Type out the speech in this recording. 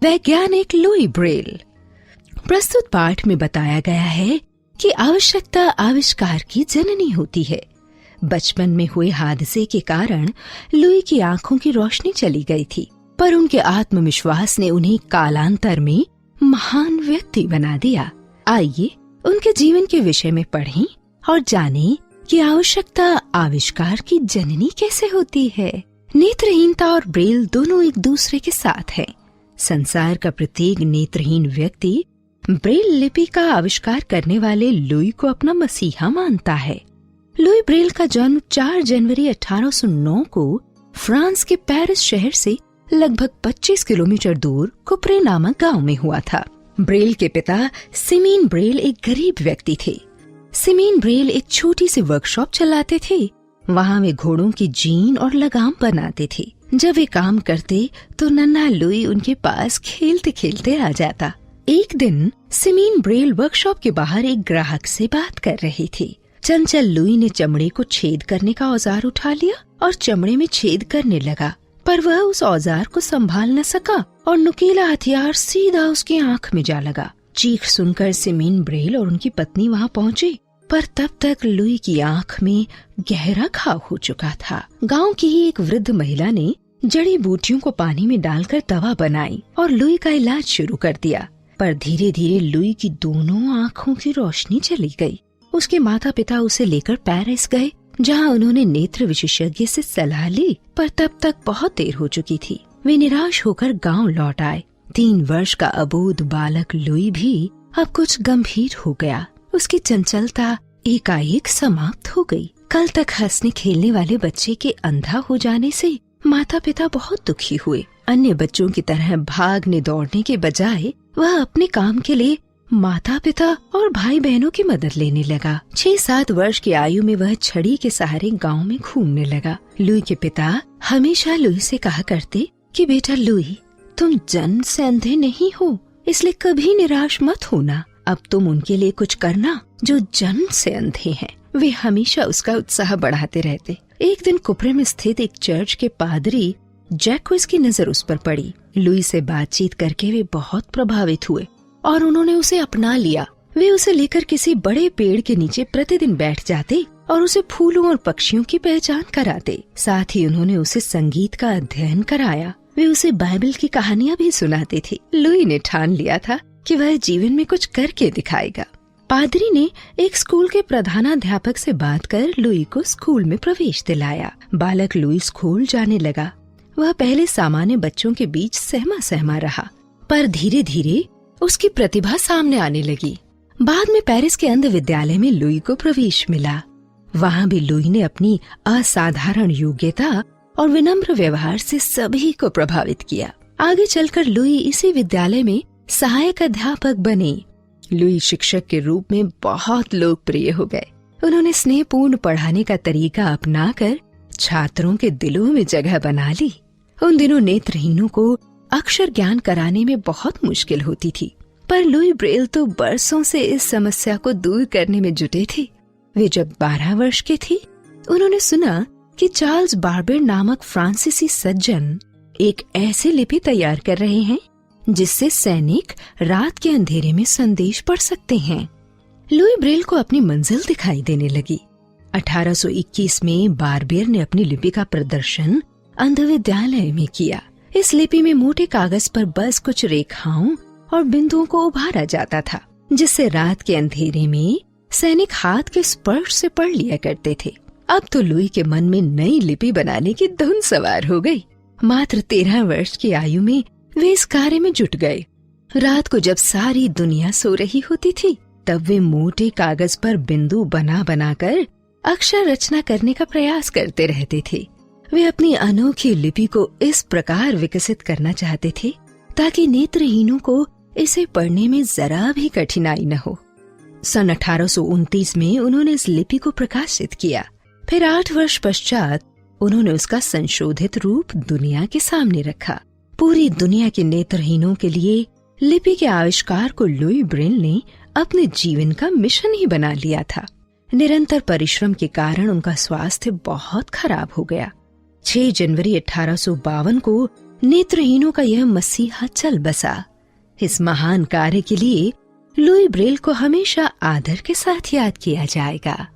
वैज्ञानिक Louis Braille. प्रस्तुत पाठ में बताया गया है कि आवश्यकता आविष्कार की जननी होती है। बचपन में हुए हादसे के कारण लुई की आंखों की रोशनी चली गई थी, पर उनके आत्मविश्वास ने उन्हें कालांतर में महान व्यक्ति बना दिया। आइए उनके जीवन के विषय में पढ़ें और जानें कि आवश्यकता आविष्कार की जननी कैसे होती है। नेत्रहीनता और ब्रेल दोनों एक दूसरे के साथ हैं। संसार का प्रत्येक नेत्रहीन व्यक्ति ब्रेल लिपि का आविष्कार करने वाले लुई को अपना मसीहा मानता है। लुई ब्रेल का जन्म 4 जनवरी 1809 को फ्रांस के पेरिस शहर से लगभग 25 किलोमीटर दूर कुप्रे नामक गांव में हुआ था। ब्रेल के पिता सिमीन ब्रेल एक गरीब व्यक्ति थे। सिमीन ब्रेल एक छोटी सी वर्कशॉप चलाते थे। वहाँ वे घोड़ों की जीन और लगाम बनाते थे। जब वे काम करते तो नन्हा लुई उनके पास खेलते खेलते आ जाता। एक दिन सिमीन ब्रेल वर्कशॉप के बाहर एक ग्राहक से बात कर रही थी। चंचल लुई ने चमड़े को छेद करने का औजार उठा लिया और चमड़े में छेद करने लगा, पर वह उस औजार को संभाल न सका और नुकीला हथियार सीधा उसकी आंख में जा लगा। चीख सुनकर सिमीन ब्रेल और उनकी पत्नी वहां पहुंचे, पर तब तक लुई की आंख में गहरा घाव हो चुका था। गांव की ही एक वृद्ध महिला ने जड़ी बूटियों को पानी में डालकर दवा बनाई और लुई का इलाज शुरू कर दिया, पर धीरे धीरे लुई की दोनों आंखों की रोशनी चली गई। उसके माता पिता उसे लेकर पेरिस गए, जहां उन्होंने नेत्र विशेषज्ञ से सलाह ली, पर तब तक बहुत देर हो चुकी थी। वे निराश होकर गांव लौट आए। 3 वर्ष का अबोध बालक लुई भी अब कुछ गंभीर हो गया। उसकी चंचलता एकाएक समाप्त हो गई। कल तक हंसने खेलने वाले बच्चे के अंधा हो जाने से माता पिता बहुत दुखी हुए। अन्य बच्चों की तरह भागने दौड़ने के बजाय वह अपने काम के लिए माता पिता और भाई बहनों की मदद लेने लगा। 6-7 वर्ष की आयु में वह छड़ी के सहारे गांव में घूमने लगा। लुई के पिता हमेशा लुई से कहा करते कि बेटा लुई, तुम जन्म से अंधे नहीं हो, इसलिए कभी निराश मत होना। अब तुम उनके लिए कुछ करना जो जन्म से अंधे हैं। वे हमेशा उसका उत्साह बढ़ाते रहते। एक दिन कुप्रे में स्थित एक चर्च के पादरी जैक्विस की नजर उस पर पड़ी। लुई से बातचीत करके वे बहुत प्रभावित हुए और उन्होंने उसे अपना लिया। वे उसे लेकर किसी बड़े पेड़ के नीचे प्रतिदिन बैठ जाते और उसे फूलों और पक्षियों की पहचान कराते। साथ ही उन्होंने उसे संगीत का अध्ययन कराया। वे उसे बाइबल की कहानियां भी सुनाते थे। लुई ने ठान लिया था कि वह जीवन में कुछ करके दिखाएगा। पादरी ने एक स्कूल के प्रधानाध्यापक से बात कर लुई को स्कूल में प्रवेश दिलाया। बालक लुई स्कूल जाने लगा। वह पहले सामान्य बच्चों के बीच सहमा सहमा रहा, पर धीरे धीरे उसकी प्रतिभा सामने आने लगी। बाद में पेरिस के अंध विद्यालय में लुई को प्रवेश मिला। वहाँ भी लुई ने अपनी असाधारण योग्यता और विनम्र व्यवहार से सभी को प्रभावित किया। आगे चलकर लुई इसी विद्यालय में सहायक अध्यापक बने। लुई शिक्षक के रूप में बहुत लोकप्रिय हो गए। उन्होंने स्नेहपूर्ण पढ़ाने का तरीका अपनाकर छात्रों के दिलों में जगह बना ली। उन दिनों नेत्रहीनों को अक्षर ज्ञान कराने में बहुत मुश्किल होती थी, पर लुई ब्रेल तो बरसों से इस समस्या को दूर करने में जुटे थे। वे जब 12 वर्ष के थे, उन्होंने सुना कि चार्ल्स बार्बर नामक फ्रांसीसी सज्जन एक ऐसी लिपि तैयार कर रहे हैं जिससे सैनिक रात के अंधेरे में संदेश पढ़ सकते हैं। लुई ब्रेल को अपनी मंजिल दिखाई देने लगी। 1821 में बार्बर ने अपनी लिपि का प्रदर्शन अंध विद्यालय में किया। इस लिपि में मोटे कागज पर बस कुछ रेखाओं और बिंदुओं को उभारा जाता था, जिससे रात के अंधेरे में सैनिक हाथ के स्पर्श से पढ़ लिया करते थे। अब तो लुई के मन में नई लिपि बनाने की धुन सवार हो गई। मात्र 13 वर्ष की आयु में वे इस कार्य में जुट गए। रात को जब सारी दुनिया सो रही होती थी, तब वे मोटे कागज पर बिंदु बना बनाकर अक्षर रचना करने का प्रयास करते रहते थे। वे अपनी अनोखी लिपि को इस प्रकार विकसित करना चाहते थे ताकि नेत्रहीनों को इसे पढ़ने में जरा भी कठिनाई न हो। सन 1829 में उन्होंने इस लिपि को प्रकाशित किया। फिर 8 वर्ष पश्चात उन्होंने उसका संशोधित रूप दुनिया के सामने रखा। पूरी दुनिया के नेत्रहीनों के लिए लिपि के आविष्कार को लुई ब्रेल ने अपने जीवन का मिशन ही बना लिया था। निरंतर परिश्रम के कारण उनका स्वास्थ्य बहुत खराब हो गया। 6 जनवरी 1852 को नेत्रहीनों का यह मसीहा चल बसा। इस महान कार्य के लिए लुई ब्रेल को हमेशा आदर के साथ याद किया जाएगा।